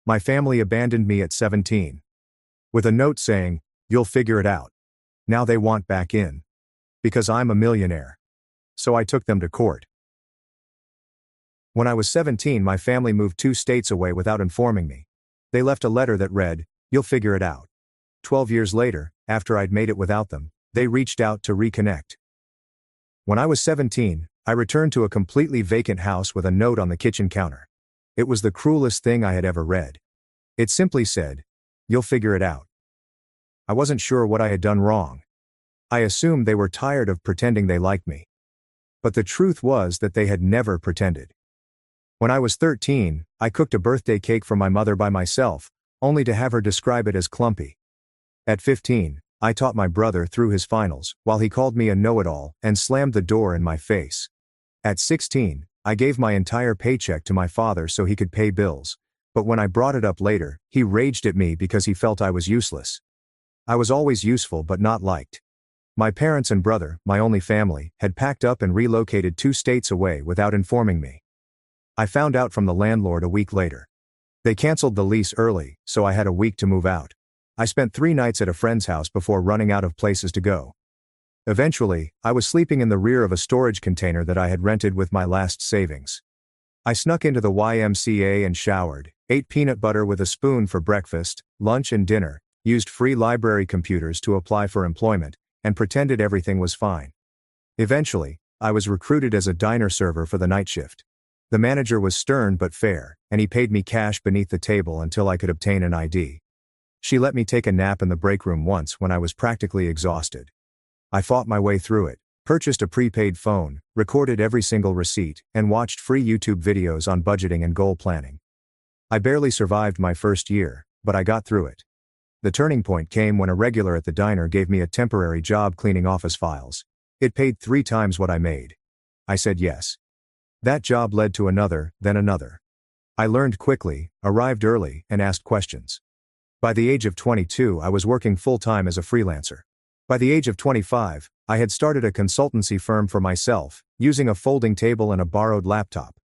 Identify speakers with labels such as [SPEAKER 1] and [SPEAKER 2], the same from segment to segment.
[SPEAKER 1] My family abandoned me at 17. With a note saying, "You'll figure it out." Now they want back in. Because I'm a millionaire. So I took them to court. When I was 17, my family moved 2 states away without informing me. They left a letter that read, "You'll figure it out." 12 years later, after I'd made it without them, they reached out to reconnect. When I was 17, I returned to a completely vacant house with a note on the kitchen counter. It was the cruelest thing I had ever read. It simply said, "You'll figure it out." I wasn't sure what I had done wrong. I assumed they were tired of pretending they liked me. But the truth was that they had never pretended. When I was 13, I cooked a birthday cake for my mother by myself, only to have her describe it as clumpy. At 15, I taught my brother through his finals, while he called me a know-it-all and slammed the door in my face. At 16, I gave my entire paycheck to my father so he could pay bills, but when I brought it up later, he raged at me because he felt I was useless. I was always useful but not liked. My parents and brother, my only family, had packed up and relocated 2 states away without informing me. I found out from the landlord a week later. They canceled the lease early, so I had a week to move out. I spent 3 nights at a friend's house before running out of places to go. Eventually, I was sleeping in the rear of a storage container that I had rented with my last savings. I snuck into the YMCA and showered, ate peanut butter with a spoon for breakfast, lunch and dinner, used free library computers to apply for employment, and pretended everything was fine. Eventually, I was recruited as a diner server for the night shift. The manager was stern but fair, and he paid me cash beneath the table until I could obtain an ID. She let me take a nap in the break room once when I was practically exhausted. I fought my way through it, purchased a prepaid phone, recorded every single receipt, and watched free YouTube videos on budgeting and goal planning. I barely survived my first year, but I got through it. The turning point came when a regular at the diner gave me a temporary job cleaning office files. It paid 3 times what I made. I said yes. That job led to another, then another. I learned quickly, arrived early, and asked questions. By the age of 22, I was working full-time as a freelancer. By the age of 25, I had started a consultancy firm for myself, using a folding table and a borrowed laptop.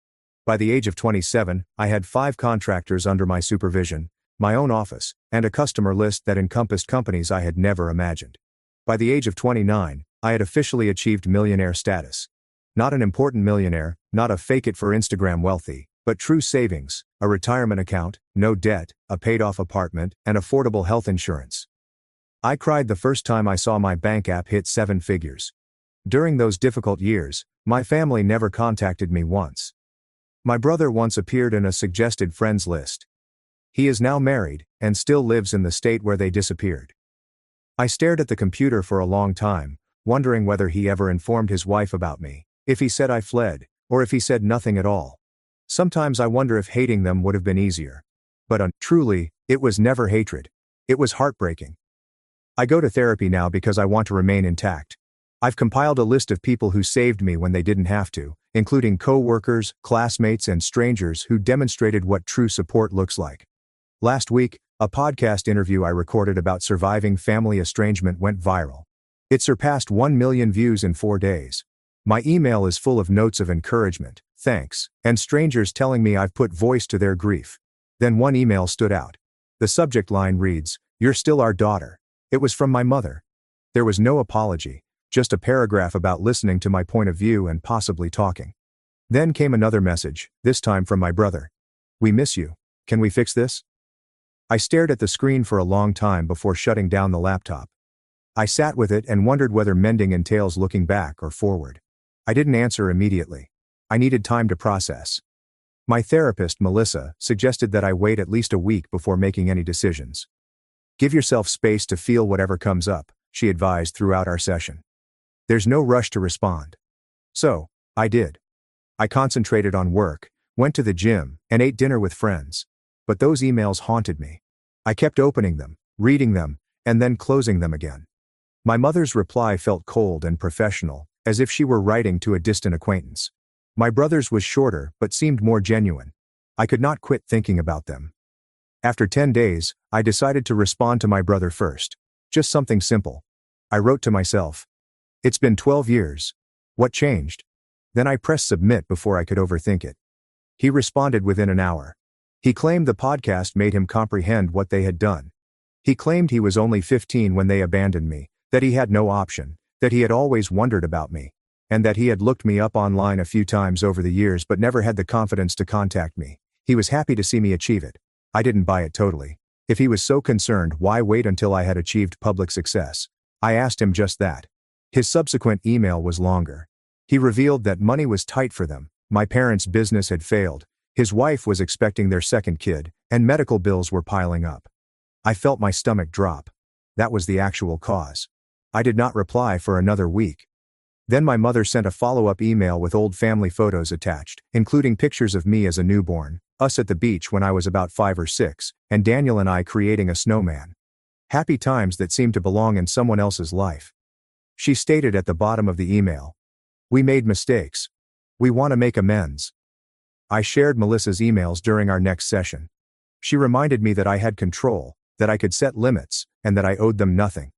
[SPEAKER 1] By the age of 27, I had 5 contractors under my supervision, my own office, and a customer list that encompassed companies I had never imagined. By the age of 29, I had officially achieved millionaire status. Not an important millionaire, not a fake-it-for-Instagram wealthy, but true savings, a retirement account, no debt, a paid-off apartment, and affordable health insurance. I cried the first time I saw my bank app hit 7 figures. During those difficult years, my family never contacted me once. My brother once appeared in a suggested friends list. He is now married, and still lives in the state where they disappeared. I stared at the computer for a long time, wondering whether he ever informed his wife about me, if he said I fled, or if he said nothing at all. Sometimes I wonder if hating them would have been easier. But truly, it was never hatred. It was heartbreaking. I go to therapy now because I want to remain intact. I've compiled a list of people who saved me when they didn't have to, including co-workers, classmates, and strangers who demonstrated what true support looks like. Last week, a podcast interview I recorded about surviving family estrangement went viral. It surpassed 1 million views in 4 days. My email is full of notes of encouragement, thanks, and strangers telling me I've put voice to their grief. Then one email stood out. The subject line reads, "You're still our daughter." It was from my mother. There was no apology, just a paragraph about listening to my point of view and possibly talking. Then came another message, this time from my brother. "We miss you. Can we fix this?" I stared at the screen for a long time before shutting down the laptop. I sat with it and wondered whether mending entails looking back or forward. I didn't answer immediately. I needed time to process. My therapist, Melissa, suggested that I wait at least a week before making any decisions. "Give yourself space to feel whatever comes up," she advised throughout our session. "There's no rush to respond." So, I did. I concentrated on work, went to the gym, and ate dinner with friends. But those emails haunted me. I kept opening them, reading them, and then closing them again. My mother's reply felt cold and professional, as if she were writing to a distant acquaintance. My brother's was shorter but seemed more genuine. I could not quit thinking about them. After 10 days, I decided to respond to my brother first. Just something simple. I wrote to myself, "It's been 12 years. What changed?" Then I pressed submit before I could overthink it. He responded within an hour. He claimed the podcast made him comprehend what they had done. He claimed he was only 15 when they abandoned me, that he had no option, that he had always wondered about me, and that he had looked me up online a few times over the years but never had the confidence to contact me. He was happy to see me achieve it. I didn't buy it totally. If he was so concerned, why wait until I had achieved public success? I asked him just that. His subsequent email was longer. He revealed that money was tight for them, my parents' business had failed, his wife was expecting their second kid, and medical bills were piling up. I felt my stomach drop. That was the actual cause. I did not reply for another week. Then my mother sent a follow-up email with old family photos attached, including pictures of me as a newborn, us at the beach when I was about 5 or 6, and Daniel and I creating a snowman. Happy times that seemed to belong in someone else's life. She stated at the bottom of the email, "We made mistakes. We want to make amends." I shared Melissa's emails during our next session. She reminded me that I had control, that I could set limits, and that I owed them nothing.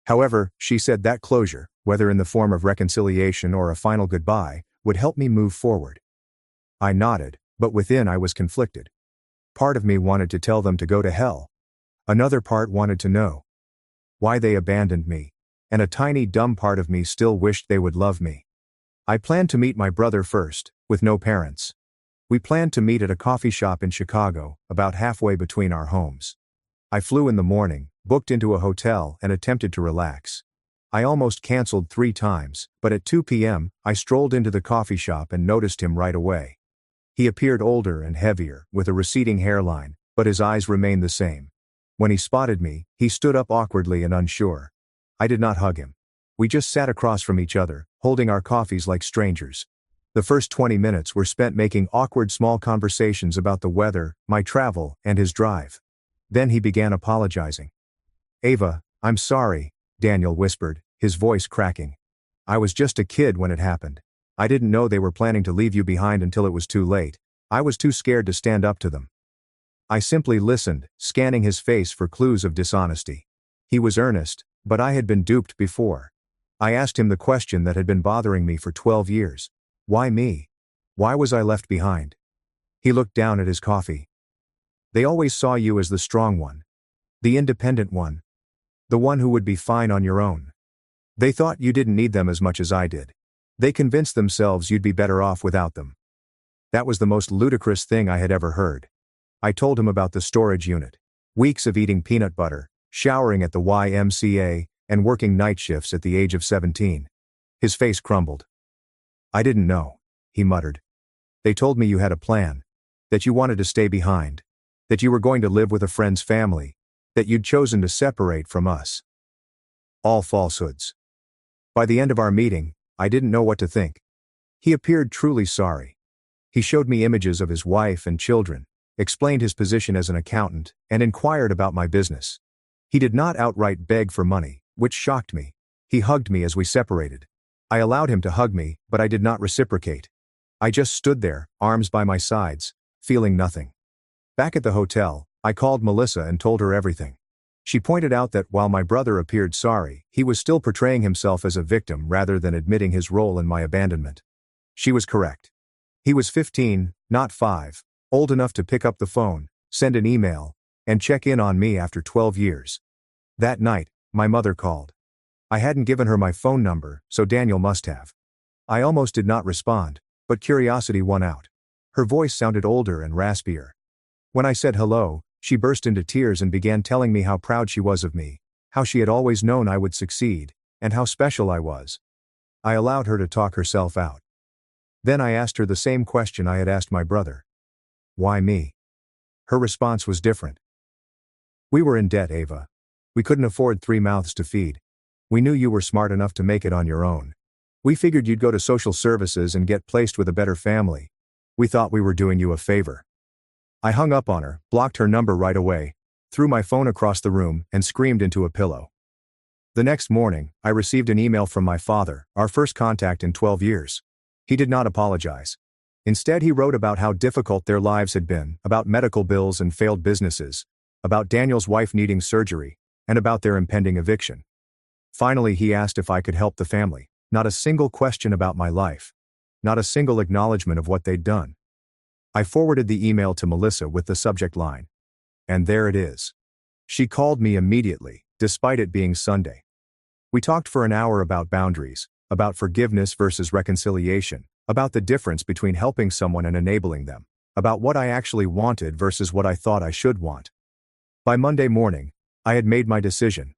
[SPEAKER 1] However, she said that closure, whether in the form of reconciliation or a final goodbye, would help me move forward. I nodded, but within I was conflicted. Part of me wanted to tell them to go to hell. Another part wanted to know why they abandoned me, and a tiny dumb part of me still wished they would love me. I planned to meet my brother first, with no parents. We planned to meet at a coffee shop in Chicago, about halfway between our homes. I flew in the morning, booked into a hotel, and attempted to relax. I almost canceled 3 times, but at 2 p.m., I strolled into the coffee shop and noticed him right away. He appeared older and heavier, with a receding hairline, but his eyes remained the same. When he spotted me, he stood up awkwardly and unsure. I did not hug him. We just sat across from each other, holding our coffees like strangers. The first 20 minutes were spent making awkward small conversations about the weather, my travel, and his drive. Then he began apologizing. "Ava, I'm sorry," Daniel whispered, his voice cracking. "I was just a kid when it happened. I didn't know they were planning to leave you behind until it was too late. I was too scared to stand up to them." I simply listened, scanning his face for clues of dishonesty. He was earnest, but I had been duped before. I asked him the question that had been bothering me for 12 years. Why me? Why was I left behind? He looked down at his coffee. "They always saw you as the strong one. The independent one. The one who would be fine on your own. They thought you didn't need them as much as I did. They convinced themselves you'd be better off without them." That was the most ludicrous thing I had ever heard. I told him about the storage unit. Weeks of eating peanut butter, showering at the YMCA, and working night shifts at the age of 17. His face crumbled. "I didn't know," he muttered. "They told me you had a plan. That you wanted to stay behind. That you were going to live with a friend's family. That you'd chosen to separate from us." All falsehoods. By the end of our meeting, I didn't know what to think. He appeared truly sorry. He showed me images of his wife and children, explained his position as an accountant, and inquired about my business. He did not outright beg for money, which shocked me. He hugged me as we separated. I allowed him to hug me, but I did not reciprocate. I just stood there, arms by my sides, feeling nothing. Back at the hotel, I called Melissa and told her everything. She pointed out that while my brother appeared sorry, he was still portraying himself as a victim rather than admitting his role in my abandonment. She was correct. He was 15, not 5, old enough to pick up the phone, send an email, and check in on me after 12 years. That night, my mother called. I hadn't given her my phone number, so Daniel must have. I almost did not respond, but curiosity won out. Her voice sounded older and raspier. When I said hello, she burst into tears and began telling me how proud she was of me, how she had always known I would succeed, and how special I was. I allowed her to talk herself out. Then I asked her the same question I had asked my brother. Why me? Her response was different. We were in debt, Ava. We couldn't afford 3 mouths to feed. We knew you were smart enough to make it on your own. We figured you'd go to social services and get placed with a better family. We thought we were doing you a favor. I hung up on her, blocked her number right away, threw my phone across the room, and screamed into a pillow. The next morning, I received an email from my father, our first contact in 12 years. He did not apologize. Instead, he wrote about how difficult their lives had been, about medical bills and failed businesses, about Daniel's wife needing surgery, and about their impending eviction. Finally, he asked if I could help the family. Not a single question about my life. Not a single acknowledgement of what they'd done. I forwarded the email to Melissa with the subject line. And there it is. She called me immediately, despite it being Sunday. We talked for an hour about boundaries, about forgiveness versus reconciliation, about the difference between helping someone and enabling them, about what I actually wanted versus what I thought I should want. By Monday morning, I had made my decision.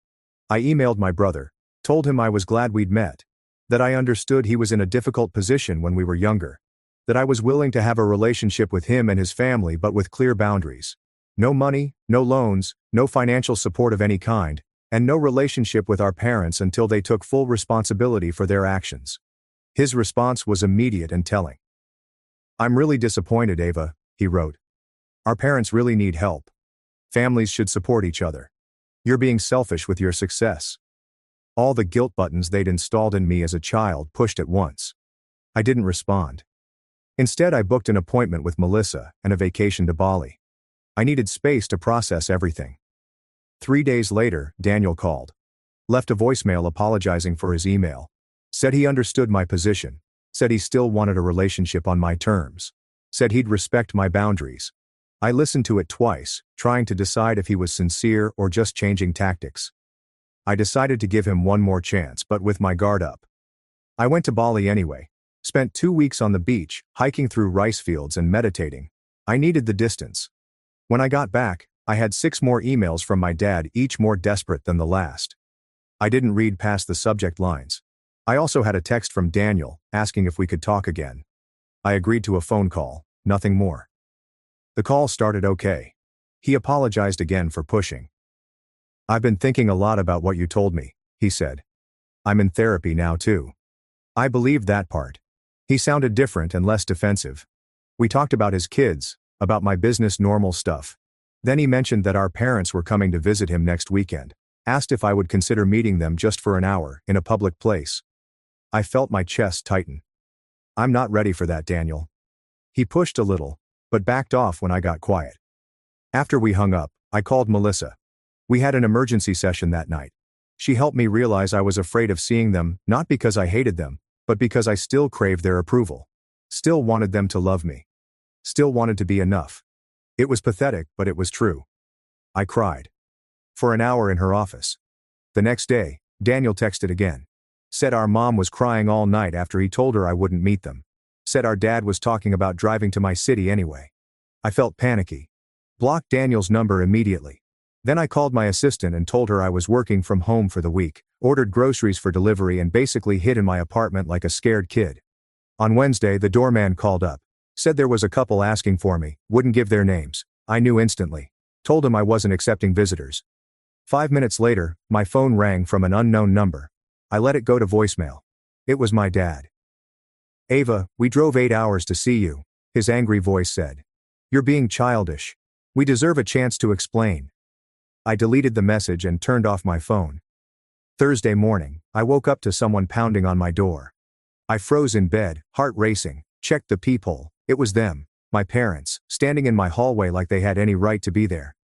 [SPEAKER 1] I emailed my brother, told him I was glad we'd met, that I understood he was in a difficult position when we were younger, that I was willing to have a relationship with him and his family but with clear boundaries. No money, no loans, no financial support of any kind, and no relationship with our parents until they took full responsibility for their actions. His response was immediate and telling. "I'm really disappointed, Ava," he wrote. "Our parents really need help. Families should support each other. You're being selfish with your success." All the guilt buttons they'd installed in me as a child pushed at once. I didn't respond. Instead, I booked an appointment with Melissa and a vacation to Bali. I needed space to process everything. 3 days later, Daniel called. Left a voicemail apologizing for his email. Said he understood my position. Said he still wanted a relationship on my terms. Said he'd respect my boundaries. I listened to it twice, trying to decide if he was sincere or just changing tactics. I decided to give him one more chance, but with my guard up. I went to Bali anyway. Spent 2 weeks on the beach, hiking through rice fields and meditating. I needed the distance. When I got back, I had 6 more emails from my dad, each more desperate than the last. I didn't read past the subject lines. I also had a text from Daniel, asking if we could talk again. I agreed to a phone call, nothing more. The call started okay. He apologized again for pushing. "I've been thinking a lot about what you told me," he said. "I'm in therapy now too." I believed that part. He sounded different and less defensive. We talked about his kids, about my business, normal stuff. Then he mentioned that our parents were coming to visit him next weekend, asked if I would consider meeting them just for an hour, in a public place. I felt my chest tighten. "I'm not ready for that, Daniel." He pushed a little, but backed off when I got quiet. After we hung up, I called Melissa. We had an emergency session that night. She helped me realize I was afraid of seeing them, not because I hated them, but because I still craved their approval. Still wanted them to love me. Still wanted to be enough. It was pathetic, but it was true. I cried. For an hour in her office. The next day, Daniel texted again. Said our mom was crying all night after he told her I wouldn't meet them. Said our dad was talking about driving to my city anyway. I felt panicky. Blocked Daniel's number immediately. Then I called my assistant and told her I was working from home for the week, ordered groceries for delivery and basically hid in my apartment like a scared kid. On Wednesday, the doorman called up. Said there was a couple asking for me, wouldn't give their names. I knew instantly. Told him I wasn't accepting visitors. 5 minutes later, my phone rang from an unknown number. I let it go to voicemail. It was my dad. "Ava, we drove 8 hours to see you," his angry voice said. "You're being childish. We deserve a chance to explain." I deleted the message and turned off my phone. Thursday morning, I woke up to someone pounding on my door. I froze in bed, heart racing, checked the peephole. It was them, my parents, standing in my hallway like they had any right to be there.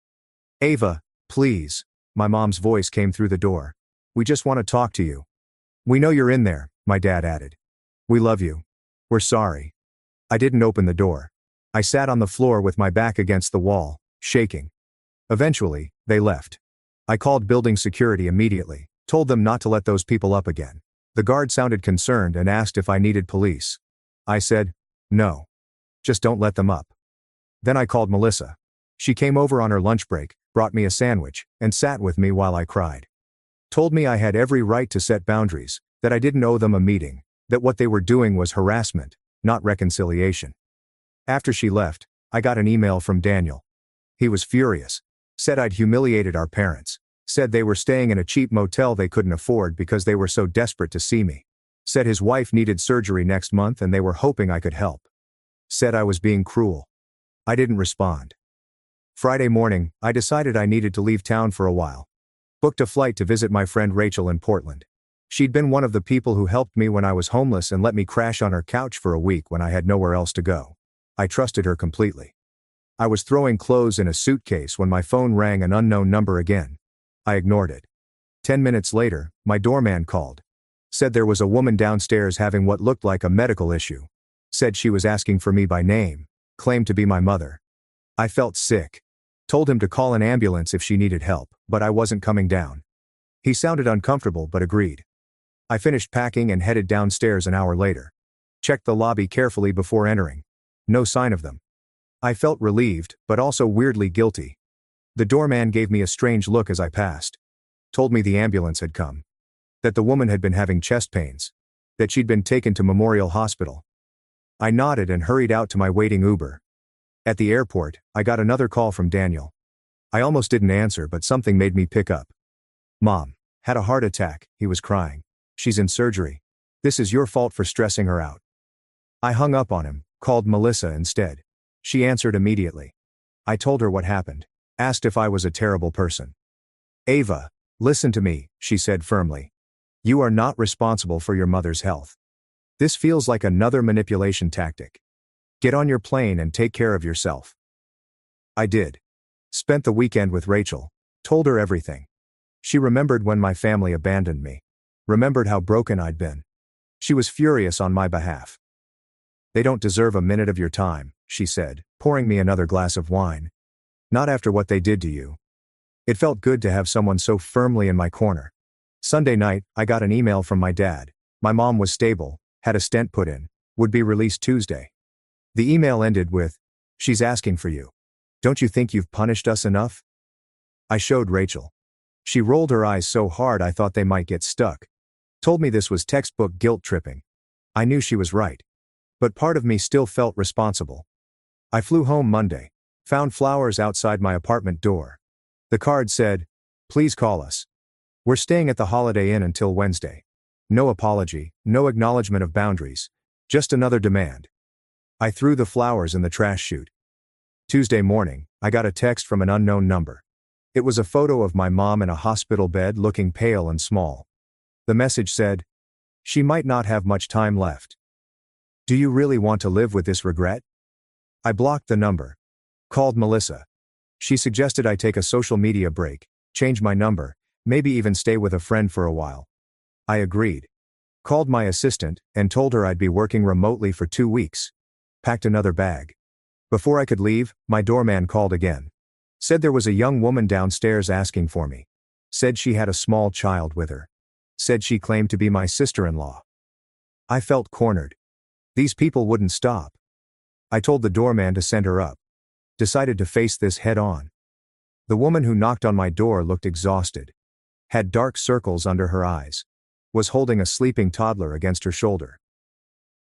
[SPEAKER 1] "Ava, please," my mom's voice came through the door. "We just want to talk to you." "We know you're in there," my dad added. "We love you. We're sorry." I didn't open the door. I sat on the floor with my back against the wall, shaking. Eventually, they left. I called building security immediately, told them not to let those people up again. The guard sounded concerned and asked if I needed police. I said, "No. Just don't let them up." Then I called Melissa. She came over on her lunch break, brought me a sandwich, and sat with me while I cried. Told me I had every right to set boundaries, that I didn't owe them a meeting, that what they were doing was harassment, not reconciliation. After she left, I got an email from Daniel. He was furious. Said I'd humiliated our parents. Said they were staying in a cheap motel they couldn't afford because they were so desperate to see me. Said his wife needed surgery next month and they were hoping I could help. Said I was being cruel. I didn't respond. Friday morning, I decided I needed to leave town for a while. Booked a flight to visit my friend Rachel in Portland. She'd been one of the people who helped me when I was homeless and let me crash on her couch for a week when I had nowhere else to go. I trusted her completely. I was throwing clothes in a suitcase when my phone rang an unknown number again. I ignored it. 10 minutes later, my doorman called. Said there was a woman downstairs having what looked like a medical issue. Said she was asking for me by name. claimed to be my mother. I felt sick. Told him to call an ambulance if she needed help, but I wasn't coming down. He sounded uncomfortable but agreed. I finished packing and headed downstairs an hour later. Checked the lobby carefully before entering. No sign of them. I felt relieved, but also weirdly guilty. The doorman gave me a strange look as I passed. Told me the ambulance had come. That the woman had been having chest pains. That she'd been taken to Memorial Hospital. I nodded and hurried out to my waiting Uber. At the airport, I got another call from Daniel. I almost didn't answer, but something made me pick up. "Mom had a heart attack," he was crying. "She's in surgery. This is your fault for stressing her out." I hung up on him, called Melissa instead. She answered immediately. I told her what happened. Asked if I was a terrible person. "Ava, listen to me," she said firmly. "You are not responsible for your mother's health. This feels like another manipulation tactic. Get on your plane and take care of yourself." I did. Spent the weekend with Rachel. Told her everything. She remembered when my family abandoned me. Remembered how broken I'd been. She was furious on my behalf. "They don't deserve a minute of your time," she said, pouring me another glass of wine. "Not after what they did to you." It felt good to have someone so firmly in my corner. Sunday night, I got an email from my dad. My mom was stable, had a stent put in, would be released Tuesday. The email ended with, "She's asking for you. Don't you think you've punished us enough?" I showed Rachel. She rolled her eyes so hard I thought they might get stuck. Told me this was textbook guilt tripping. I knew she was right. But part of me still felt responsible. I flew home Monday. Found flowers outside my apartment door. The card said, "Please call us. We're staying at the Holiday Inn until Wednesday." No apology, no acknowledgement of boundaries. Just another demand. I threw the flowers in the trash chute. Tuesday morning, I got a text from an unknown number. It was a photo of my mom in a hospital bed looking pale and small. The message said, "She might not have much time left. Do you really want to live with this regret?" I blocked the number. Called Melissa. She suggested I take a social media break, change my number, maybe even stay with a friend for a while. I agreed. Called my assistant and told her I'd be working remotely for 2 weeks. Packed another bag. Before I could leave, my doorman called again. Said there was a young woman downstairs asking for me. Said she had a small child with her. Said she claimed to be my sister-in-law. I felt cornered. These people wouldn't stop. I told the doorman to send her up. Decided to face this head on. The woman who knocked on my door looked exhausted. Had dark circles under her eyes. Was holding a sleeping toddler against her shoulder.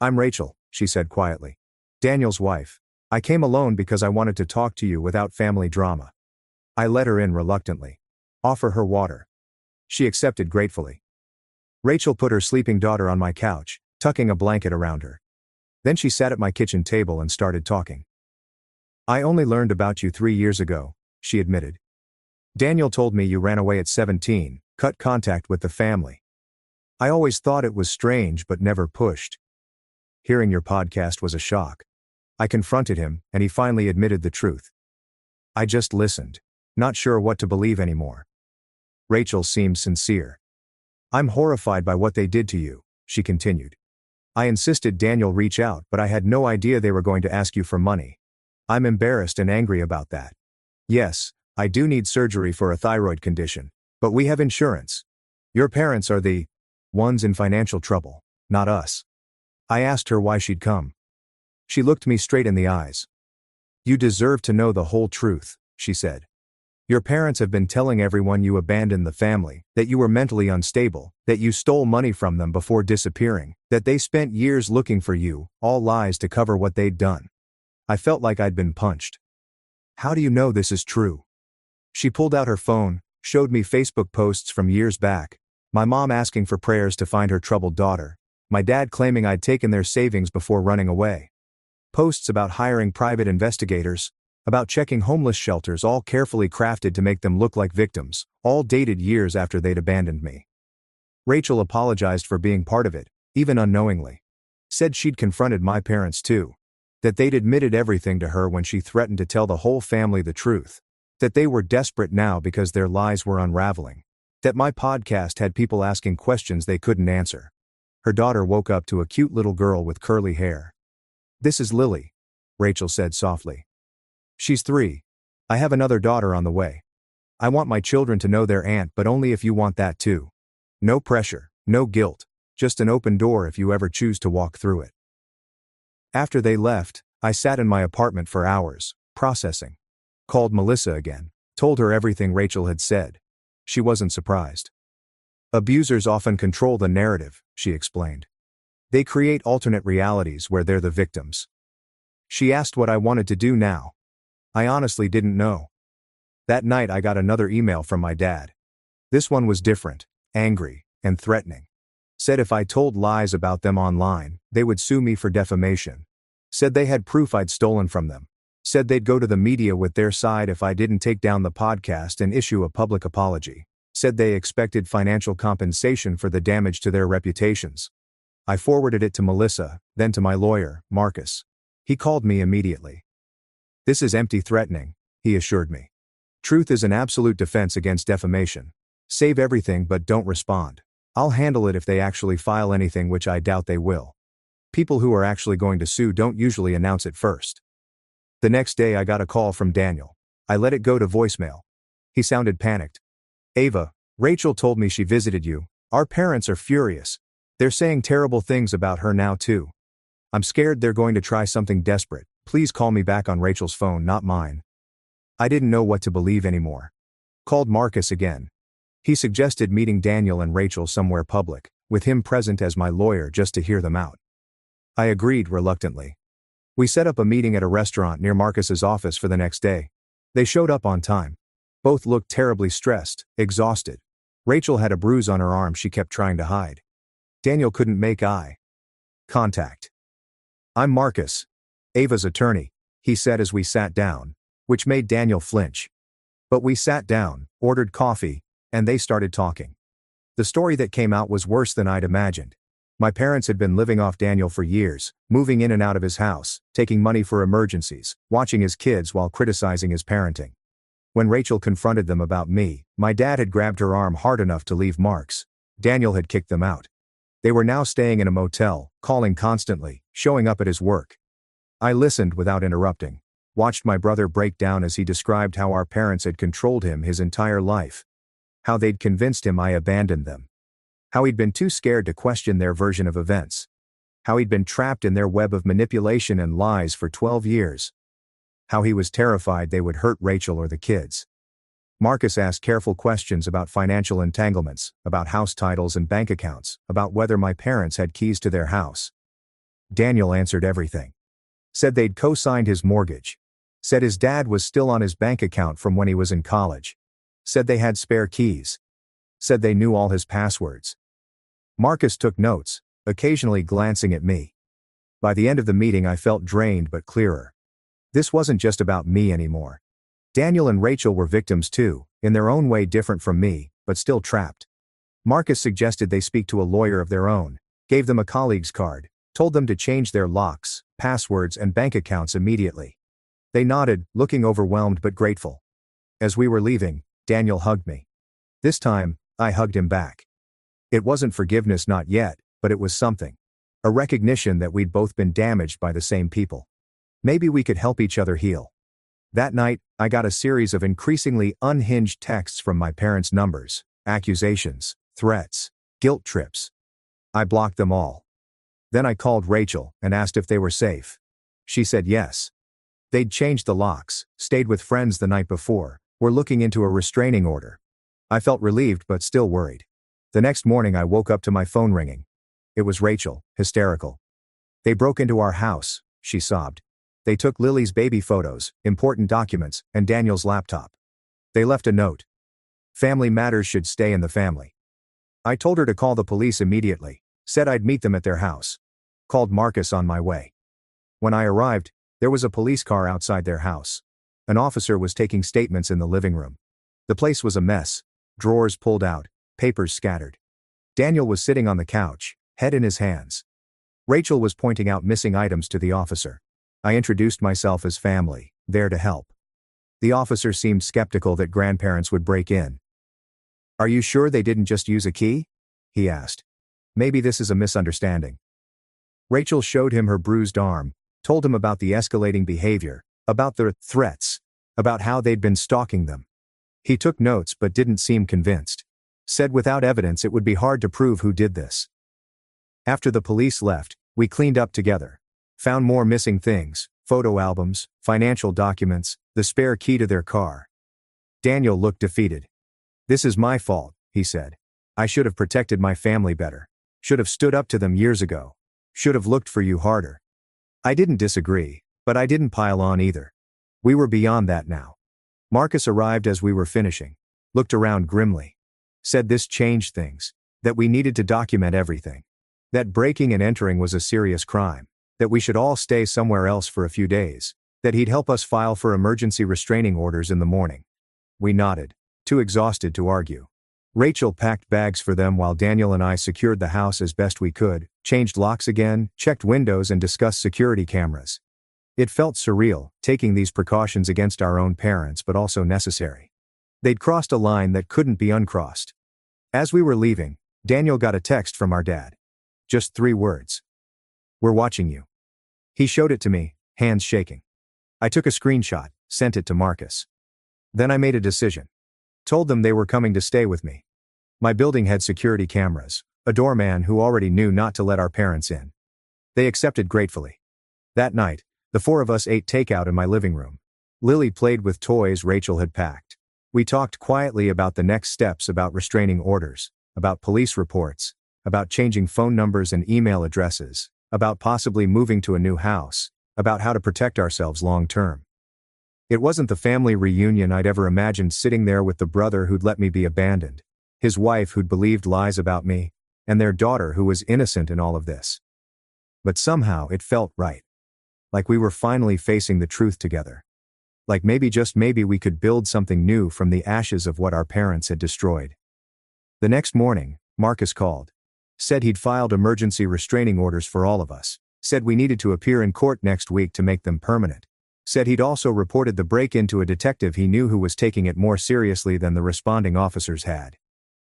[SPEAKER 1] "I'm Rachel," she said quietly. "Daniel's wife. I came alone because I wanted to talk to you without family drama." I let her in reluctantly. Offer her water. She accepted gratefully. Rachel put her sleeping daughter on my couch, tucking a blanket around her. Then she sat at my kitchen table and started talking. "I only learned about you 3 years ago," she admitted. "Daniel told me you ran away at 17, cut contact with the family. I always thought it was strange but never pushed. Hearing your podcast was a shock. I confronted him, and he finally admitted the truth. I just listened, not sure what to believe anymore." Rachel seemed sincere. "I'm horrified by what they did to you," she continued. "I insisted Daniel reach out, but I had no idea they were going to ask you for money. I'm embarrassed and angry about that. Yes, I do need surgery for a thyroid condition, but we have insurance. Your parents are the ones in financial trouble, not us." I asked her why she'd come. She looked me straight in the eyes. "You deserve to know the whole truth," she said. "Your parents have been telling everyone you abandoned the family, that you were mentally unstable, that you stole money from them before disappearing, that they spent years looking for you, all lies to cover what they'd done." I felt like I'd been punched. "How do you know this is true?" She pulled out her phone, showed me Facebook posts from years back. My mom asking for prayers to find her troubled daughter. My dad claiming I'd taken their savings before running away. Posts about hiring private investigators, about checking homeless shelters, all carefully crafted to make them look like victims, all dated years after they'd abandoned me. Rachel apologized for being part of it, even unknowingly. Said she'd confronted my parents too. That they'd admitted everything to her when she threatened to tell the whole family the truth. That they were desperate now because their lies were unraveling. That my podcast had people asking questions they couldn't answer. Her daughter woke up to a cute little girl with curly hair. "This is Lily. Rachel said softly. She's 3. I have another daughter on the way. I want my children to know their aunt, but only if you want that too. No pressure, no guilt, just an open door if you ever choose to walk through it. After they left, I sat in my apartment for hours, processing. Called Melissa again, told her everything Rachel had said. She wasn't surprised. Abusers often control the narrative, she explained. They create alternate realities where they're the victims. She asked what I wanted to do now. I honestly didn't know. That night I got another email from my dad. This one was different, angry, and threatening. Said if I told lies about them online, they would sue me for defamation. Said they had proof I'd stolen from them. Said they'd go to the media with their side if I didn't take down the podcast and issue a public apology. Said they expected financial compensation for the damage to their reputations. I forwarded it to Melissa, then to my lawyer, Marcus. He called me immediately. This is empty threatening, he assured me. Truth is an absolute defense against defamation. Save everything but don't respond. I'll handle it if they actually file anything, which I doubt they will. People who are actually going to sue don't usually announce it first. The next day I got a call from Daniel. I let it go to voicemail. He sounded panicked. Ava, Rachel told me she visited you. Our parents are furious. They're saying terrible things about her now too. I'm scared they're going to try something desperate. Please call me back on Rachel's phone, not mine. I didn't know what to believe anymore. Called Marcus again. He suggested meeting Daniel and Rachel somewhere public, with him present as my lawyer just to hear them out. I agreed reluctantly. We set up a meeting at a restaurant near Marcus's office for the next day. They showed up on time. Both looked terribly stressed, exhausted. Rachel had a bruise on her arm she kept trying to hide. Daniel couldn't make eye contact. I'm Marcus, Ava's attorney, he said as we sat down, which made Daniel flinch. But we sat down, ordered coffee, and they started talking. The story that came out was worse than I'd imagined. My parents had been living off Daniel for years, moving in and out of his house, taking money for emergencies, watching his kids while criticizing his parenting. When Rachel confronted them about me, my dad had grabbed her arm hard enough to leave marks. Daniel had kicked them out. They were now staying in a motel, calling constantly, showing up at his work. I listened without interrupting, watched my brother break down as he described how our parents had controlled him his entire life. How they'd convinced him I abandoned them. How he'd been too scared to question their version of events. How he'd been trapped in their web of manipulation and lies for 12 years. How he was terrified they would hurt Rachel or the kids. Marcus asked careful questions about financial entanglements, about house titles and bank accounts, about whether my parents had keys to their house. Daniel answered everything. Said they'd co-signed his mortgage. Said his dad was still on his bank account from when he was in college. Said they had spare keys. Said they knew all his passwords. Marcus took notes, occasionally glancing at me. By the end of the meeting I felt drained but clearer. This wasn't just about me anymore. Daniel and Rachel were victims too, in their own way different from me, but still trapped. Marcus suggested they speak to a lawyer of their own, gave them a colleague's card, told them to change their locks, passwords and bank accounts immediately. They nodded, looking overwhelmed but grateful. As we were leaving, Daniel hugged me. This time, I hugged him back. It wasn't forgiveness, not yet, but it was something. A recognition that we'd both been damaged by the same people. Maybe we could help each other heal. That night, I got a series of increasingly unhinged texts from my parents' numbers, accusations, threats, guilt trips. I blocked them all. Then I called Rachel and asked if they were safe. She said yes. They'd changed the locks, stayed with friends the night before, were looking into a restraining order. I felt relieved but still worried. The next morning I woke up to my phone ringing. It was Rachel, hysterical. They broke into our house, she sobbed. They took Lily's baby photos, important documents, and Daniel's laptop. They left a note. Family matters should stay in the family. I told her to call the police immediately, said I'd meet them at their house. Called Marcus on my way. When I arrived, there was a police car outside their house. An officer was taking statements in the living room. The place was a mess, drawers pulled out, papers scattered. Daniel was sitting on the couch, head in his hands. Rachel was pointing out missing items to the officer. I introduced myself as family, there to help. The officer seemed skeptical that grandparents would break in. Are you sure they didn't just use a key? He asked. Maybe this is a misunderstanding. Rachel showed him her bruised arm, Told him about the escalating behavior, about the threats, about how they'd been stalking them. He took notes but didn't seem convinced. Said without evidence it would be hard to prove who did this. After the police left, we cleaned up together. Found more missing things, photo albums, financial documents, the spare key to their car. Daniel looked defeated. "This is my fault," he said. "I should have protected my family better. Should have stood up to them years ago. Should have looked for you harder." I didn't disagree, but I didn't pile on either. We were beyond that now. Marcus arrived as we were finishing. Looked around grimly. Said this changed things. That we needed to document everything. That breaking and entering was a serious crime. That we should all stay somewhere else for a few days. That he'd help us file for emergency restraining orders in the morning. We nodded, too exhausted to argue. Rachel packed bags for them while Daniel and I secured the house as best we could, changed locks again, checked windows and discussed security cameras. It felt surreal, taking these precautions against our own parents but also necessary. They'd crossed a line that couldn't be uncrossed. As we were leaving, Daniel got a text from our dad. Just 3 words. "We're watching you." He showed it to me, hands shaking. I took a screenshot, sent it to Marcus. Then I made a decision. Told them they were coming to stay with me. My building had security cameras, a doorman who already knew not to let our parents in. They accepted gratefully. That night, the 4 of us ate takeout in my living room. Lily played with toys Rachel had packed. We talked quietly about the next steps, about restraining orders, about police reports, about changing phone numbers and email addresses, about possibly moving to a new house, about how to protect ourselves long term. It wasn't the family reunion I'd ever imagined, sitting there with the brother who'd let me be abandoned, his wife who'd believed lies about me, and their daughter who was innocent in all of this. But somehow it felt right. Like we were finally facing the truth together. Like maybe, just maybe, we could build something new from the ashes of what our parents had destroyed. The next morning, Marcus called. Said he'd filed emergency restraining orders for all of us. Said we needed to appear in court next week to make them permanent. Said he'd also reported the break-in to a detective he knew who was taking it more seriously than the responding officers had.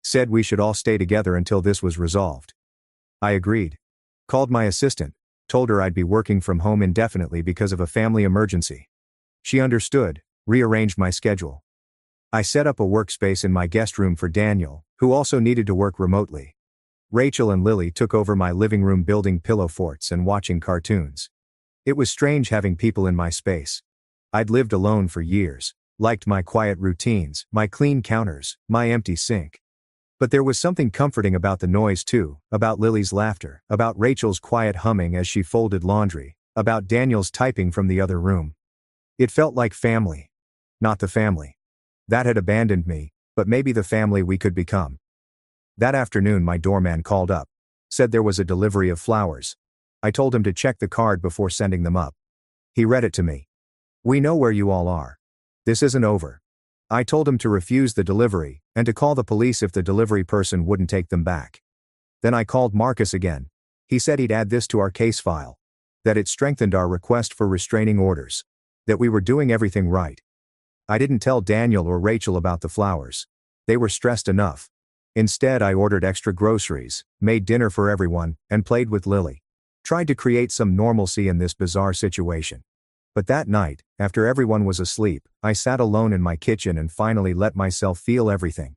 [SPEAKER 1] Said we should all stay together until this was resolved. I agreed. Called my assistant, told her I'd be working from home indefinitely because of a family emergency. She understood, rearranged my schedule. I set up a workspace in my guest room for Daniel, who also needed to work remotely. Rachel and Lily took over my living room, building pillow forts and watching cartoons. It was strange having people in my space. I'd lived alone for years, liked my quiet routines, my clean counters, my empty sink. But there was something comforting about the noise too, about Lily's laughter, about Rachel's quiet humming as she folded laundry, about Daniel's typing from the other room. It felt like family. Not the family that had abandoned me, but maybe the family we could become. That afternoon my doorman called up. Said there was a delivery of flowers. I told him to check the card before sending them up. He read it to me. "We know where you all are. This isn't over." I told him to refuse the delivery, and to call the police if the delivery person wouldn't take them back. Then I called Marcus again. He said he'd add this to our case file. That it strengthened our request for restraining orders. That we were doing everything right. I didn't tell Daniel or Rachel about the flowers. They were stressed enough. Instead, I ordered extra groceries, made dinner for everyone, and played with Lily. Tried to create some normalcy in this bizarre situation. But that night, after everyone was asleep, I sat alone in my kitchen and finally let myself feel everything.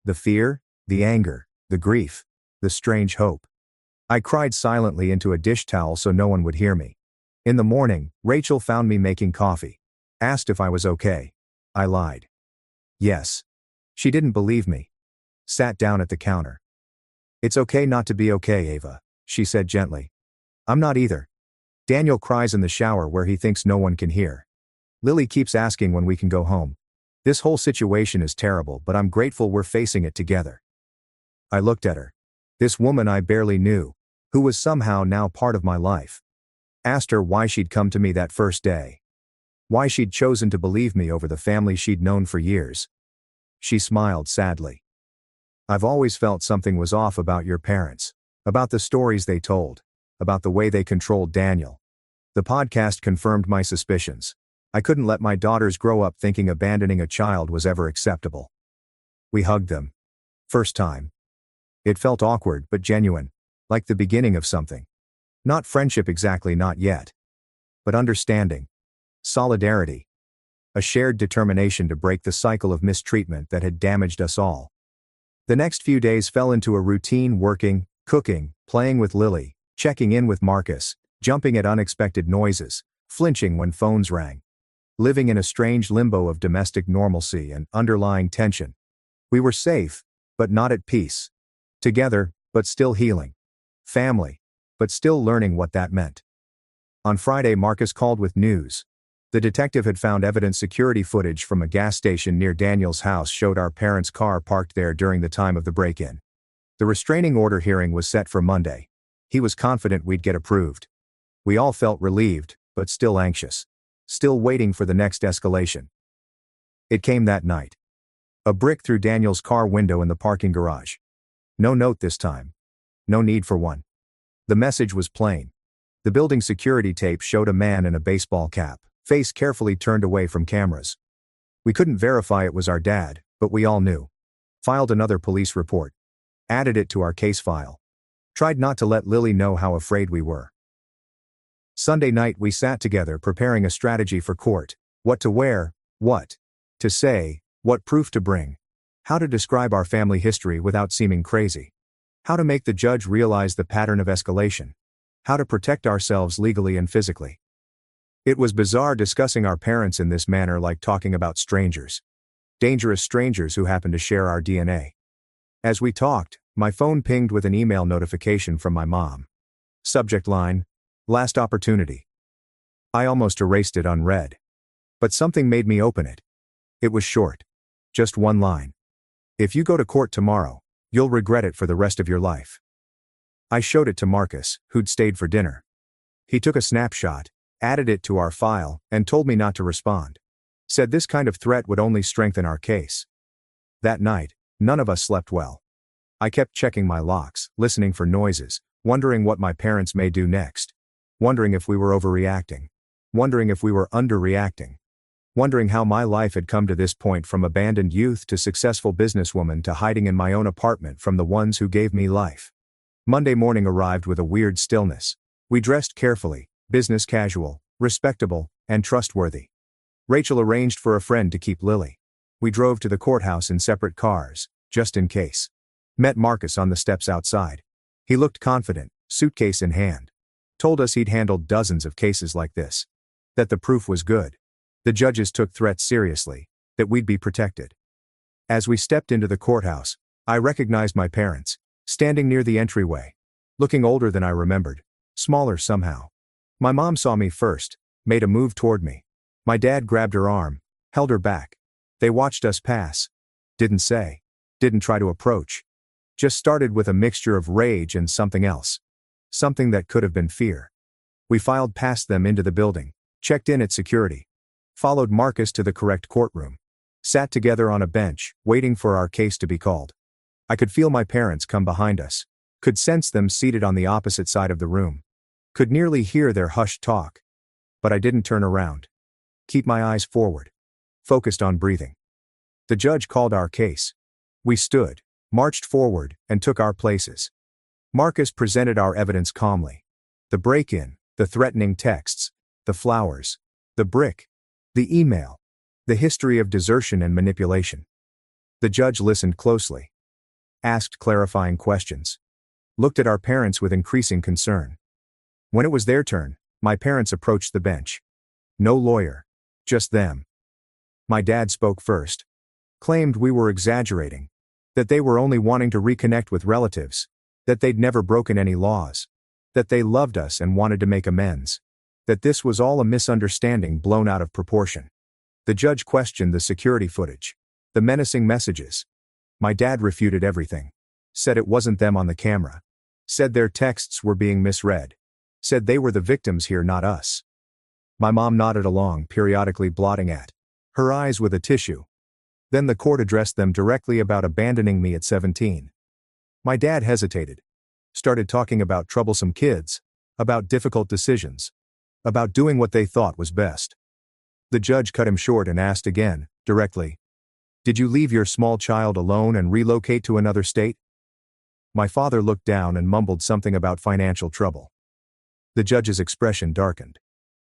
[SPEAKER 1] The fear, the anger, the grief, the strange hope. I cried silently into a dish towel so no one would hear me. In the morning, Rachel found me making coffee. Asked if I was okay. I lied. Yes. She didn't believe me. Sat down at the counter. "It's okay not to be okay, Ava," she said gently. "I'm not either. Daniel cries in the shower where he thinks no one can hear. Lily keeps asking when we can go home. This whole situation is terrible, but I'm grateful we're facing it together." I looked at her. This woman I barely knew, who was somehow now part of my life. Asked her why she'd come to me that first day. Why she'd chosen to believe me over the family she'd known for years. She smiled sadly. "I've always felt something was off about your parents. About the stories they told. About the way they controlled Daniel. The podcast confirmed my suspicions. I couldn't let my daughters grow up thinking abandoning a child was ever acceptable." We hugged them. First time. It felt awkward but genuine. Like the beginning of something. Not friendship exactly, not yet. but understanding. Solidarity. A shared determination to break the cycle of mistreatment that had damaged us all. The next few days fell into a routine: working, cooking, playing with Lily, checking in with Marcus, jumping at unexpected noises, flinching when phones rang. Living in a strange limbo of domestic normalcy and underlying tension. We were safe, but not at peace. Together, but still healing. Family, but still learning what that meant. On Friday, Marcus called with news. The detective had found evidence. Security footage from a gas station near Daniel's house showed our parents' car parked there during the time of the break-in. The restraining order hearing was set for Monday. He was confident we'd get approved. We all felt relieved, but still anxious. Still waiting for the next escalation. It came that night. A brick through Daniel's car window in the parking garage. No note this time. No need for one. The message was plain. The building security tape showed a man in a baseball cap, face carefully turned away from cameras. We couldn't verify it was our dad, but we all knew. Filed another police report. Added it to our case file. Tried not to let Lily know how afraid we were. Sunday night we sat together preparing a strategy for court. What to wear, what to say, what proof to bring. How to describe our family history without seeming crazy. How to make the judge realize the pattern of escalation. How to protect ourselves legally and physically. It was bizarre discussing our parents in this manner, like talking about strangers. Dangerous strangers who happened to share our DNA. As we talked, my phone pinged with an email notification from my mom. Subject line: last opportunity. I almost erased it unread. But something made me open it. It was short. Just one line. If you go to court tomorrow, you'll regret it for the rest of your life. I showed it to Marcus, who'd stayed for dinner. He took a snapshot, added it to our file, and told me not to respond. Said this kind of threat would only strengthen our case. That night, none of us slept well. I kept checking my locks, listening for noises, wondering what my parents may do next. Wondering if we were overreacting. Wondering if we were underreacting. Wondering how my life had come to this point, from abandoned youth to successful businesswoman to hiding in my own apartment from the ones who gave me life. Monday morning arrived with a weird stillness. We dressed carefully, business casual, respectable, and trustworthy. Rachel arranged for a friend to keep Lily. We drove to the courthouse in separate cars, just in case. Met Marcus on the steps outside. He looked confident, suitcase in hand. Told us he'd handled dozens of cases like this. That the proof was good. The judges took threats seriously, that we'd be protected. As we stepped into the courthouse, I recognized my parents, standing near the entryway. Looking older than I remembered. Smaller somehow. My mom saw me first, made a move toward me. My dad grabbed her arm, held her back. They watched us pass. Didn't say. Didn't try to approach. Just started with a mixture of rage and something else. Something that could have been fear. We filed past them into the building, checked in at security. Followed Marcus to the correct courtroom. Sat together on a bench, waiting for our case to be called. I could feel my parents come behind us. Could sense them seated on the opposite side of the room. Could nearly hear their hushed talk. But I didn't turn around. Keep my eyes forward. Focused on breathing. The judge called our case. We stood, marched forward, and took our places. Marcus presented our evidence calmly. The break-in, the threatening texts, the flowers, the brick, the email, the history of desertion and manipulation. The judge listened closely. Asked clarifying questions. Looked at our parents with increasing concern. When it was their turn, my parents approached the bench. No lawyer. Just them. My dad spoke first. Claimed we were exaggerating. That they were only wanting to reconnect with relatives. That they'd never broken any laws. That they loved us and wanted to make amends. That this was all a misunderstanding blown out of proportion. The judge questioned the security footage. The menacing messages. My dad refuted everything. Said it wasn't them on the camera. Said their texts were being misread. Said they were the victims here, not us. My mom nodded along, periodically blotting at her eyes with a tissue. Then the court addressed them directly about abandoning me at 17. My dad hesitated. Started talking about troublesome kids, about difficult decisions, about doing what they thought was best. The judge cut him short and asked again, directly, "Did you leave your small child alone and relocate to another state?" My father looked down and mumbled something about financial trouble. The judge's expression darkened.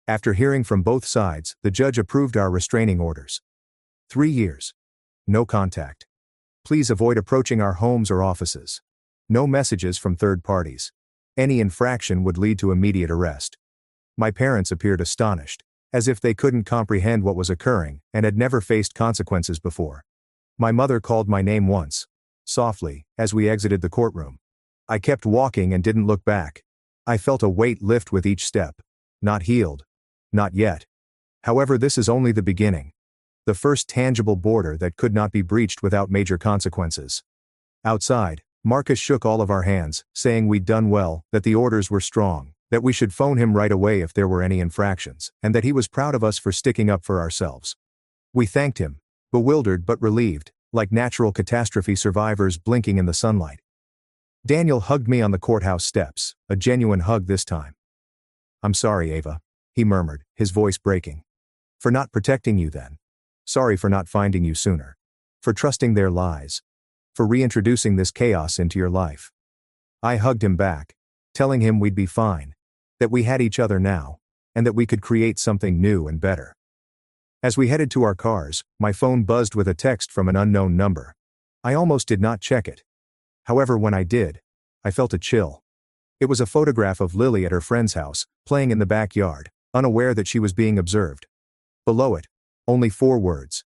[SPEAKER 1] After hearing from both sides, the judge approved our restraining orders. 3 years. No contact. Please avoid approaching our homes or offices. No messages from third parties. Any infraction would lead to immediate arrest. My parents appeared astonished, as if they couldn't comprehend what was occurring and had never faced consequences before. My mother called my name once, softly, as we exited the courtroom. I kept walking and didn't look back. I felt a weight lift with each step. Not healed. Not yet. However, this is only the beginning. The first tangible border that could not be breached without major consequences. Outside, Marcus shook all of our hands, saying we'd done well, that the orders were strong, that we should phone him right away if there were any infractions, and that he was proud of us for sticking up for ourselves. We thanked him, bewildered but relieved, like natural catastrophe survivors blinking in the sunlight. Daniel hugged me on the courthouse steps, a genuine hug this time. "I'm sorry, Ava," he murmured, his voice breaking. "For not protecting you then. Sorry for not finding you sooner. For trusting their lies. For reintroducing this chaos into your life." I hugged him back, telling him we'd be fine, that we had each other now, and that we could create something new and better. As we headed to our cars, my phone buzzed with a text from an unknown number. I almost did not check it. However, when I did, I felt a chill. It was a photograph of Lily at her friend's house, playing in the backyard, unaware that she was being observed. Below it, only 4 words.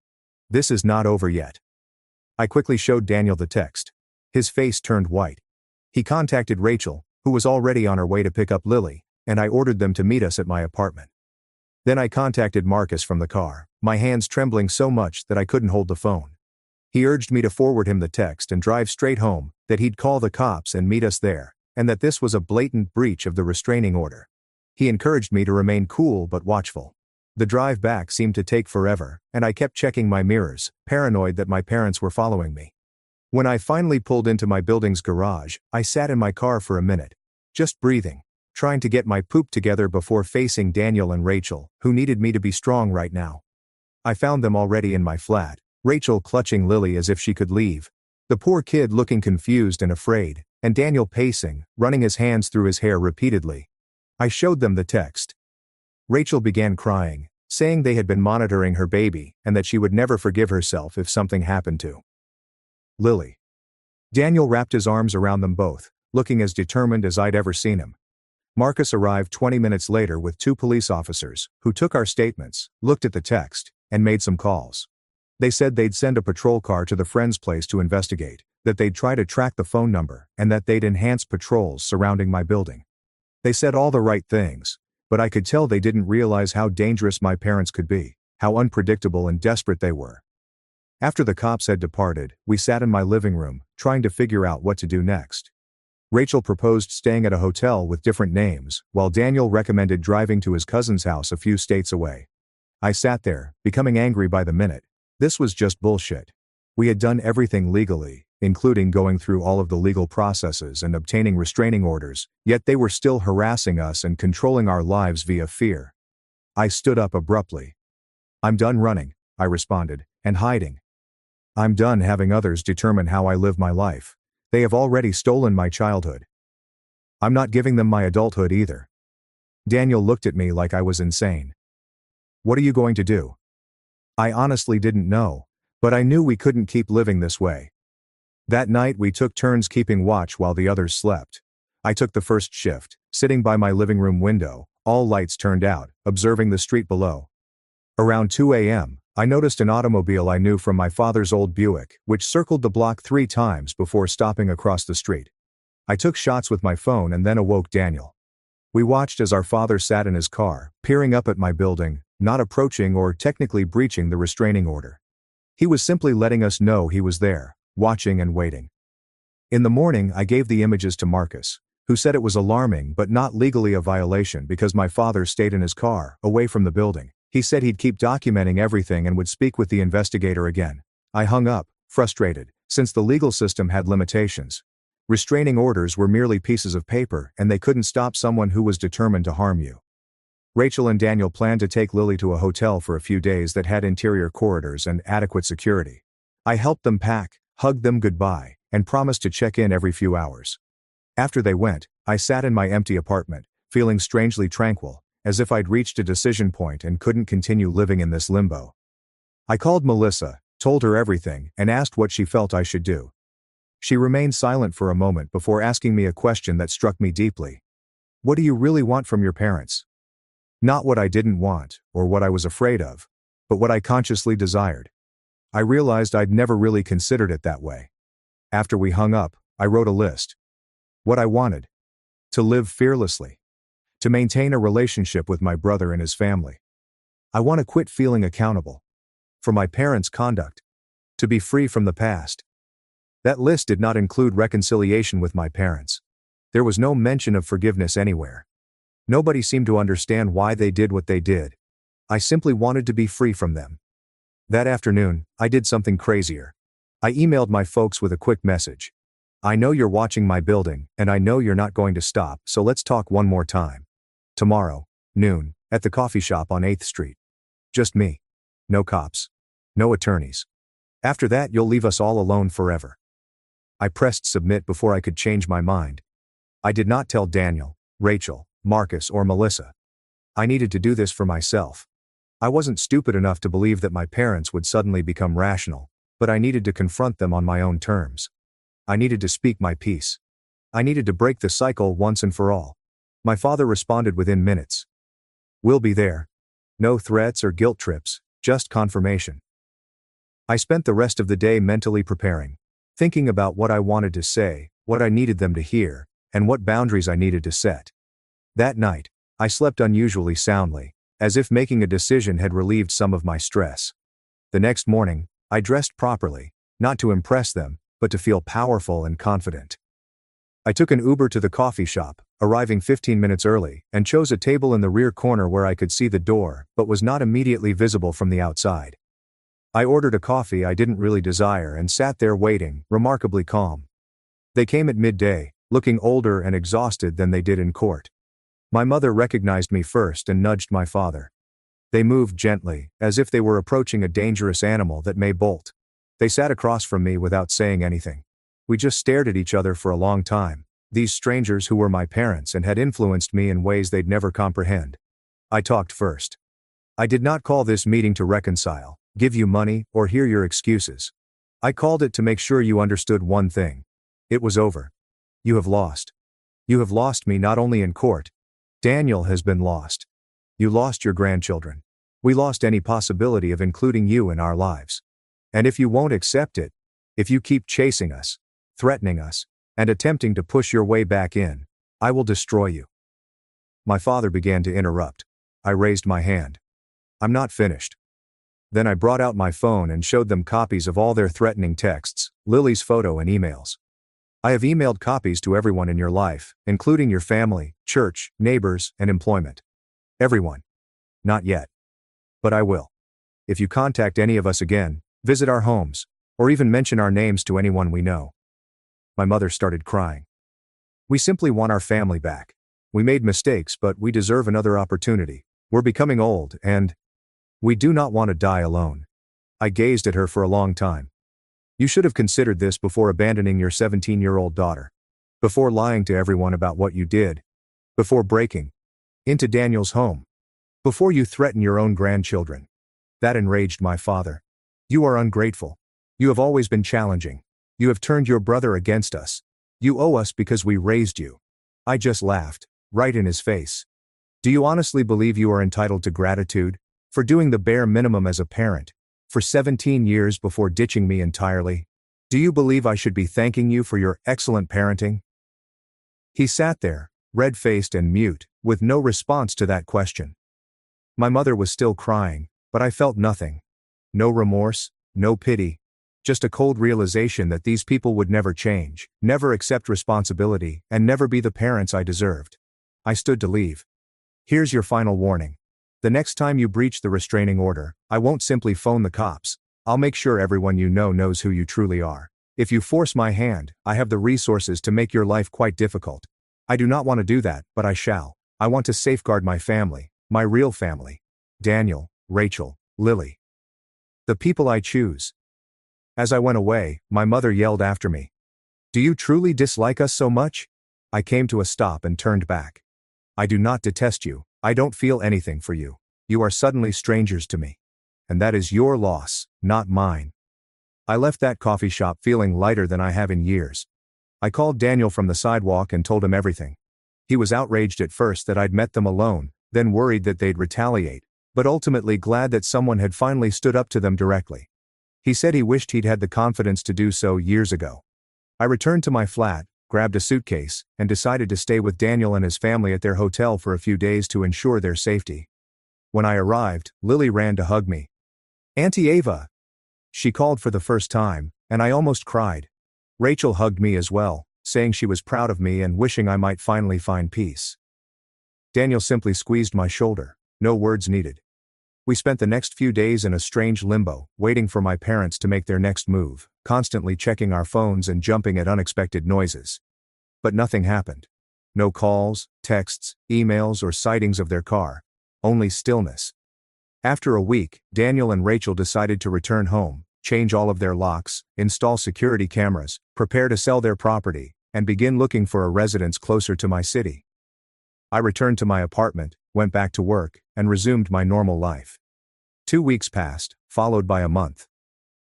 [SPEAKER 1] "This is not over yet." I quickly showed Daniel the text. His face turned white. He contacted Rachel, who was already on her way to pick up Lily, and I ordered them to meet us at my apartment. Then I contacted Marcus from the car, my hands trembling so much that I couldn't hold the phone. He urged me to forward him the text and drive straight home, that he'd call the cops and meet us there, and that this was a blatant breach of the restraining order. He encouraged me to remain cool but watchful. The drive back seemed to take forever, and I kept checking my mirrors, paranoid that my parents were following me. When I finally pulled into my building's garage, I sat in my car for a minute, just breathing, trying to get my poop together before facing Daniel and Rachel, who needed me to be strong right now. I found them already in my flat, Rachel clutching Lily as if she could leave, the poor kid looking confused and afraid, and Daniel pacing, running his hands through his hair repeatedly. I showed them the text. Rachel began crying, saying they had been monitoring her baby and that she would never forgive herself if something happened to Lily. Daniel wrapped his arms around them both, looking as determined as I'd ever seen him. Marcus arrived 20 minutes later with 2 police officers, who took our statements, looked at the text, and made some calls. They said they'd send a patrol car to the friend's place to investigate, that they'd try to track the phone number, and that they'd enhance patrols surrounding my building. They said all the right things, but I could tell they didn't realize how dangerous my parents could be, how unpredictable and desperate they were. After the cops had departed, we sat in my living room, trying to figure out what to do next. Rachel proposed staying at a hotel with different names, while Daniel recommended driving to his cousin's house a few states away. I sat there, becoming angry by the minute. This was just bullshit. We had done everything legally, including going through all of the legal processes and obtaining restraining orders, yet they were still harassing us and controlling our lives via fear. I stood up abruptly. "I'm done running," I responded, "and hiding. I'm done having others determine how I live my life. They have already stolen my childhood. I'm not giving them my adulthood either." Daniel looked at me like I was insane. "What are you going to do?" I honestly didn't know, but I knew we couldn't keep living this way. That night we took turns keeping watch while the others slept. I took the first shift, sitting by my living room window, all lights turned out, observing the street below. Around 2 a.m., I noticed an automobile I knew from my father's old Buick, which circled the block 3 times before stopping across the street. I took shots with my phone and then awoke Daniel. We watched as our father sat in his car, peering up at my building, not approaching or technically breaching the restraining order. He was simply letting us know he was there, watching and waiting. In the morning, I gave the images to Marcus, who said it was alarming but not legally a violation because my father stayed in his car, away from the building. He said he'd keep documenting everything and would speak with the investigator again. I hung up, frustrated, since the legal system had limitations. Restraining orders were merely pieces of paper and they couldn't stop someone who was determined to harm you. Rachel and Daniel planned to take Lily to a hotel for a few days that had interior corridors and adequate security. I helped them pack, hugged them goodbye, and promised to check in every few hours. After they went, I sat in my empty apartment, feeling strangely tranquil, as if I'd reached a decision point and couldn't continue living in this limbo. I called Melissa, told her everything, and asked what she felt I should do. She remained silent for a moment before asking me a question that struck me deeply. What do you really want from your parents? Not what I didn't want, or what I was afraid of, but what I consciously desired. I realized I'd never really considered it that way. After we hung up, I wrote a list. What I wanted. To live fearlessly. To maintain a relationship with my brother and his family. I want to quit feeling accountable. For my parents' conduct. To be free from the past. That list did not include reconciliation with my parents. There was no mention of forgiveness anywhere. Nobody seemed to understand why they did what they did. I simply wanted to be free from them. That afternoon, I did something crazier. I emailed my folks with a quick message. I know you're watching my building, and I know you're not going to stop, so let's talk one more time. Tomorrow, noon, at the coffee shop on 8th Street. Just me. No cops. No attorneys. After that, you'll leave us all alone forever. I pressed submit before I could change my mind. I did not tell Daniel, Rachel, Marcus, or Melissa. I needed to do this for myself. I wasn't stupid enough to believe that my parents would suddenly become rational, but I needed to confront them on my own terms. I needed to speak my piece. I needed to break the cycle once and for all. My father responded within minutes. We'll be there. No threats or guilt trips, just confirmation. I spent the rest of the day mentally preparing, thinking about what I wanted to say, what I needed them to hear, and what boundaries I needed to set. That night, I slept unusually soundly, as if making a decision had relieved some of my stress. The next morning, I dressed properly, not to impress them, but to feel powerful and confident. I took an Uber to the coffee shop, arriving 15 minutes early, and chose a table in the rear corner where I could see the door, but was not immediately visible from the outside. I ordered a coffee I didn't really desire and sat there waiting, remarkably calm. They came at midday, looking older and exhausted than they did in court. My mother recognized me first and nudged my father. They moved gently, as if they were approaching a dangerous animal that may bolt. They sat across from me without saying anything. We just stared at each other for a long time, these strangers who were my parents and had influenced me in ways they'd never comprehend. I talked first. I did not call this meeting to reconcile, give you money, or hear your excuses. I called it to make sure you understood one thing. It was over. You have lost. You have lost me not only in court. Daniel has been lost. You lost your grandchildren. We lost any possibility of including you in our lives. And if you won't accept it, if you keep chasing us, threatening us, and attempting to push your way back in, I will destroy you. My father began to interrupt. I raised my hand. I'm not finished. Then I brought out my phone and showed them copies of all their threatening texts, Lily's photo and emails. I have emailed copies to everyone in your life, including your family, church, neighbors, and employment. Everyone. Not yet. But I will. If you contact any of us again, visit our homes, or even mention our names to anyone we know. My mother started crying. We simply want our family back. We made mistakes, but we deserve another opportunity. We're becoming old, and we do not want to die alone. I gazed at her for a long time. You should have considered this before abandoning your 17-year-old daughter. Before lying to everyone about what you did. Before breaking into Daniel's home. Before you threaten your own grandchildren. That enraged my father. You are ungrateful. You have always been challenging. You have turned your brother against us. You owe us because we raised you. I just laughed, right in his face. Do you honestly believe you are entitled to gratitude? For doing the bare minimum as a parent? For 17 years before ditching me entirely? Do you believe I should be thanking you for your excellent parenting? He sat there, red-faced and mute, with no response to that question. My mother was still crying, but I felt nothing. No remorse, no pity. Just a cold realization that these people would never change, never accept responsibility, and never be the parents I deserved. I stood to leave. Here's your final warning. The next time you breach the restraining order, I won't simply phone the cops. I'll make sure everyone you know knows who you truly are. If you force my hand, I have the resources to make your life quite difficult. I do not want to do that, but I shall. I want to safeguard my family, my real family. Daniel, Rachel, Lily. The people I choose. As I went away, my mother yelled after me. Do you truly dislike us so much? I came to a stop and turned back. I do not detest you, I don't feel anything for you. You are suddenly strangers to me. And that is your loss, not mine. I left that coffee shop feeling lighter than I have in years. I called Daniel from the sidewalk and told him everything. He was outraged at first that I'd met them alone, then worried that they'd retaliate, but ultimately glad that someone had finally stood up to them directly. He said he wished he'd had the confidence to do so years ago. I returned to my flat, grabbed a suitcase, and decided to stay with Daniel and his family at their hotel for a few days to ensure their safety. When I arrived, Lily ran to hug me. "Auntie Ava!" She called for the first time, and I almost cried. Rachel hugged me as well, saying she was proud of me and wishing I might finally find peace. Daniel simply squeezed my shoulder, no words needed. We spent the next few days in a strange limbo, waiting for my parents to make their next move, constantly checking our phones and jumping at unexpected noises. But nothing happened. No calls, texts, emails, or sightings of their car. Only stillness. After a week, Daniel and Rachel decided to return home, change all of their locks, install security cameras, prepare to sell their property, and begin looking for a residence closer to my city. I returned to my apartment, went back to work, and resumed my normal life. 2 weeks passed, followed by a month.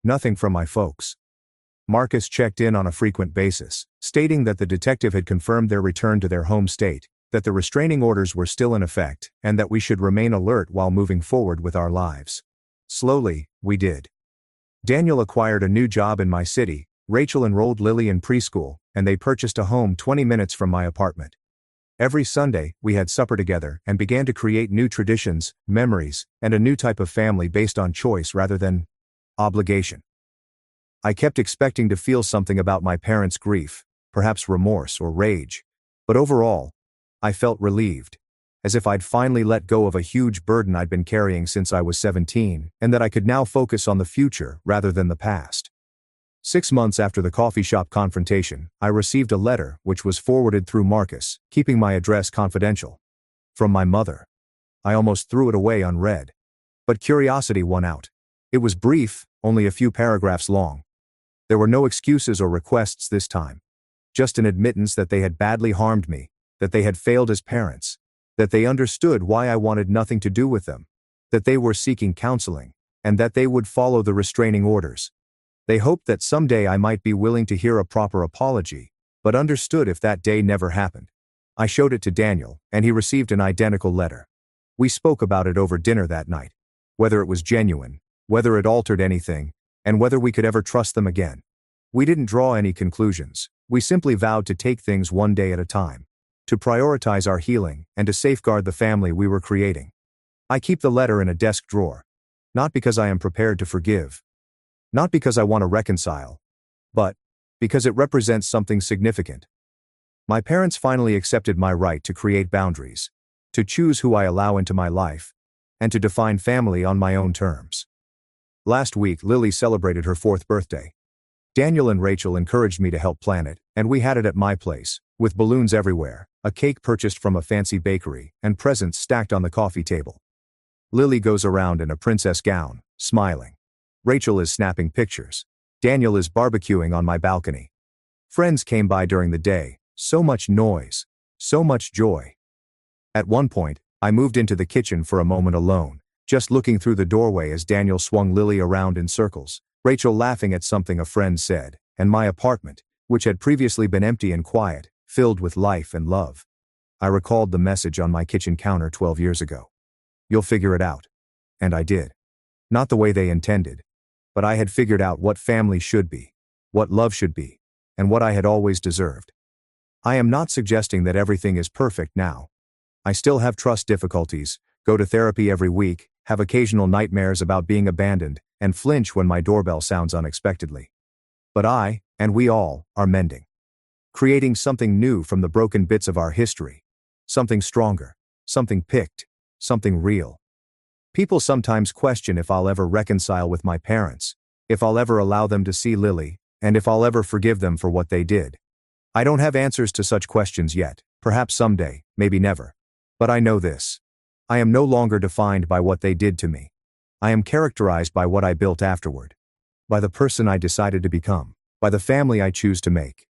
[SPEAKER 1] Nothing from my folks. Marcus checked in on a frequent basis, stating that the detective had confirmed their return to their home state, that the restraining orders were still in effect, and that we should remain alert while moving forward with our lives. Slowly, we did. Daniel acquired a new job in my city, Rachel enrolled Lily in preschool, and they purchased a home 20 minutes from my apartment. Every Sunday, we had supper together and began to create new traditions, memories, and a new type of family based on choice rather than obligation. I kept expecting to feel something about my parents' grief, perhaps remorse or rage, but overall, I felt relieved, as if I'd finally let go of a huge burden I'd been carrying since I was 17, and that I could now focus on the future rather than the past. 6 months after the coffee shop confrontation, I received a letter which was forwarded through Marcus, keeping my address confidential. From my mother. I almost threw it away unread. But curiosity won out. It was brief, only a few paragraphs long. There were no excuses or requests this time. Just an admittance that they had badly harmed me, that they had failed as parents, that they understood why I wanted nothing to do with them, that they were seeking counseling, and that they would follow the restraining orders. They hoped that someday I might be willing to hear a proper apology, but understood if that day never happened. I showed it to Daniel, and he received an identical letter. We spoke about it over dinner that night. Whether it was genuine, whether it altered anything, and whether we could ever trust them again. We didn't draw any conclusions. We simply vowed to take things one day at a time, to prioritize our healing, and to safeguard the family we were creating. I keep the letter in a desk drawer. Not because I am prepared to forgive. Not because I want to reconcile. But because it represents something significant. My parents finally accepted my right to create boundaries, to choose who I allow into my life, and to define family on my own terms. Last week, Lily celebrated her 4th birthday. Daniel and Rachel encouraged me to help plan it, and we had it at my place, with balloons everywhere, a cake purchased from a fancy bakery, and presents stacked on the coffee table. Lily goes around in a princess gown, smiling. Rachel is snapping pictures. Daniel is barbecuing on my balcony. Friends came by during the day, so much noise, so much joy. At one point, I moved into the kitchen for a moment alone, just looking through the doorway as Daniel swung Lily around in circles, Rachel laughing at something a friend said, and my apartment, which had previously been empty and quiet, filled with life and love. I recalled the message on my kitchen counter 12 years ago. You'll figure it out. And I did. Not the way they intended. But I had figured out what family should be, what love should be, and what I had always deserved. I am not suggesting that everything is perfect now. I still have trust difficulties, go to therapy every week, have occasional nightmares about being abandoned, and flinch when my doorbell sounds unexpectedly. But I, and we all, are mending. Creating something new from the broken bits of our history. Something stronger, something picked, something real. People sometimes question if I'll ever reconcile with my parents, if I'll ever allow them to see Lily, and if I'll ever forgive them for what they did. I don't have answers to such questions yet, perhaps someday, maybe never. But I know this. I am no longer defined by what they did to me. I am characterized by what I built afterward. By the person I decided to become. By the family I choose to make.